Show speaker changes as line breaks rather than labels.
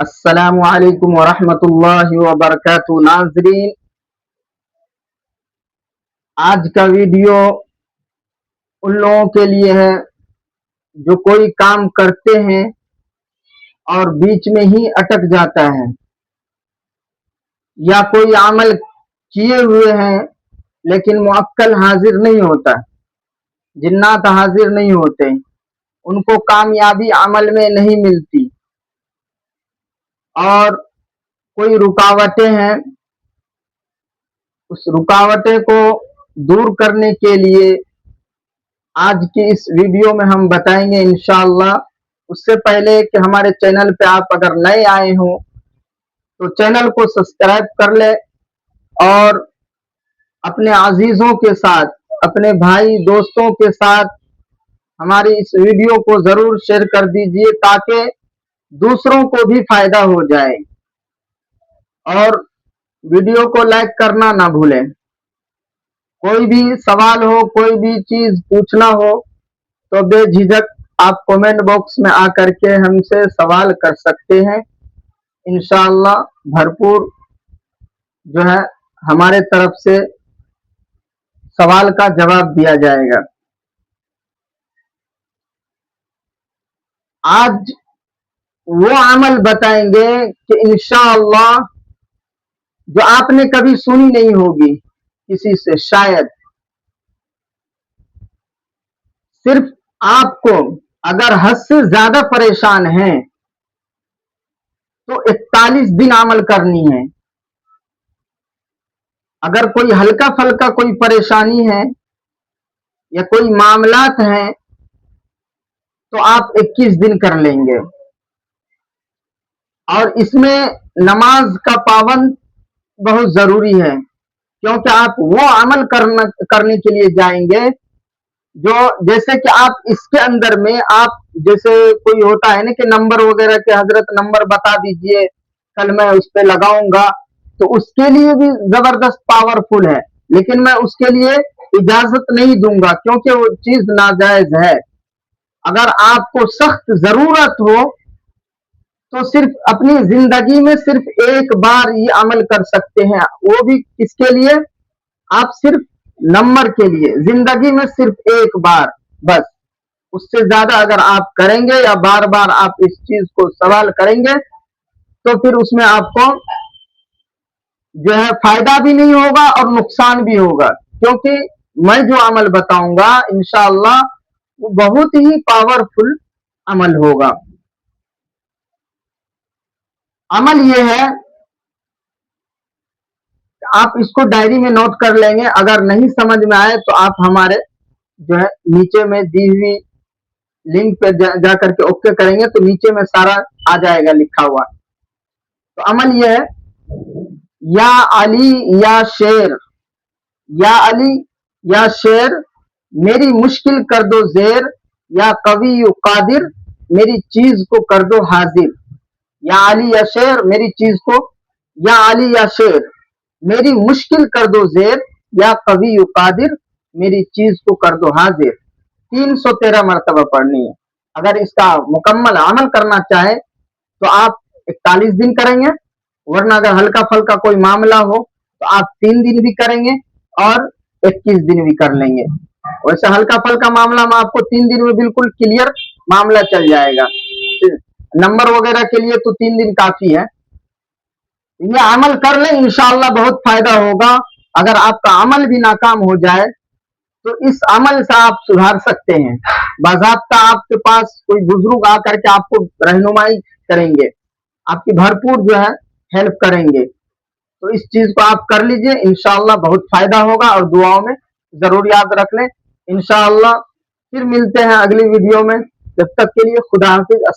السلام علیکم ورحمۃ اللہ وبرکاتہ ناظرین، آج کا ویڈیو ان لوگوں کے لیے ہے جو کوئی کام کرتے ہیں اور بیچ میں ہی اٹک جاتا ہے، یا کوئی عمل کیے ہوئے ہیں لیکن موکل حاضر نہیں ہوتا، جنات حاضر نہیں ہوتے، ان کو کامیابی عمل میں نہیں ملتی، اور کوئی رکاوٹیں ہیں، اس رکاوٹیں کو دور کرنے کے لیے آج کی اس ویڈیو میں ہم بتائیں گے انشاءاللہ۔ اس سے پہلے کہ ہمارے چینل پہ آپ اگر نئے آئے ہوں تو چینل کو سبسکرائب کر لے اور اپنے عزیزوں کے ساتھ، اپنے بھائی دوستوں کے ساتھ ہماری اس ویڈیو کو ضرور شیئر کر دیجئے تاکہ دوسروں کو بھی فائدہ ہو جائے، اور ویڈیو کو لائک کرنا نہ بھولیں۔ کوئی بھی سوال ہو، کوئی بھی چیز پوچھنا ہو تو بے جھجک آپ کومنٹ باکس میں آ کر کے ہم سے سوال کر سکتے ہیں، انشاءاللہ بھرپور جو ہے ہمارے طرف سے سوال کا جواب دیا جائے گا۔ آج وہ عمل بتائیں گے کہ انشاءاللہ جو آپ نے کبھی سنی نہیں ہوگی کسی سے، شاید صرف آپ کو اگر حد سے زیادہ پریشان ہیں تو 41 دن عمل کرنی ہے۔ اگر کوئی ہلکا پھلکا کوئی پریشانی ہے یا کوئی معاملات ہیں تو آپ 21 دن کر لیں گے، اور اس میں نماز کا پابند بہت ضروری ہے، کیونکہ آپ وہ عمل کرنے کے لیے جائیں گے جو جیسے کہ آپ اس کے اندر میں آپ جیسے کوئی ہوتا ہے نا کہ نمبر وغیرہ کے حضرت نمبر بتا دیجئے، کل میں اس پہ لگاؤں گا، تو اس کے لیے بھی زبردست پاورفل ہے، لیکن میں اس کے لیے اجازت نہیں دوں گا کیونکہ وہ چیز ناجائز ہے۔ اگر آپ کو سخت ضرورت ہو تو صرف اپنی زندگی میں صرف ایک بار یہ عمل کر سکتے ہیں، وہ بھی کس کے لیے؟ آپ صرف نمبر کے لیے، زندگی میں صرف ایک بار بس۔ اس سے زیادہ اگر آپ کریں گے یا بار بار آپ اس چیز کو سوال کریں گے تو پھر اس میں آپ کو جو ہے فائدہ بھی نہیں ہوگا اور نقصان بھی ہوگا، کیونکہ میں جو عمل بتاؤں گا انشاءاللہ وہ بہت ہی پاورفل عمل ہوگا۔ عمل یہ ہے کہ آپ اس کو ڈائری میں نوٹ کر لیں گے، اگر نہیں سمجھ میں آئے تو آپ ہمارے جو ہے نیچے میں دی ہوئی لنک پہ جا کر کے اوکے کریں گے تو نیچے میں سارا آ جائے گا لکھا ہوا۔ تو عمل یہ ہے، یا علی یا شیر، یا علی یا شیر میری مشکل کر دو زیر، یا قوی قادر میری چیز کو کر دو حاضر۔ یا علی یا شیر میری چیز کو، یا علی یا شیر میری مشکل کر دو زیر، یا قوی قادر میری چیز کو کر دو حاضر۔ 313 مرتبہ پڑھنی ہے۔ اگر اس کا مکمل عمل کرنا چاہے تو آپ 41 دن کریں گے، ورنہ اگر ہلکا پھلکا کوئی معاملہ ہو تو آپ 3 دن بھی کریں گے اور 21 دن بھی کر لیں گے۔ ویسے ہلکا پھلکا معاملہ میں آپ کو 3 دن میں بالکل کلیئر معاملہ چل جائے گا، نمبر وغیرہ کے لیے تو 3 دن کافی ہے۔ یہ عمل کر لیں انشاءاللہ بہت فائدہ ہوگا۔ اگر آپ کا عمل بھی ناکام ہو جائے تو اس عمل سے آپ سدھار سکتے ہیں، باضابطہ آپ کے پاس کوئی بزرگ آ کر کے آپ کو رہنمائی کریں گے، آپ کی بھرپور جو ہے ہیلپ کریں گے۔ تو اس چیز کو آپ کر لیجئے، انشاءاللہ بہت فائدہ ہوگا، اور دعاؤں میں ضرور یاد رکھ لیں۔ انشاءاللہ پھر ملتے ہیں اگلی ویڈیو میں، جب تک کے لیے خدا حافظ۔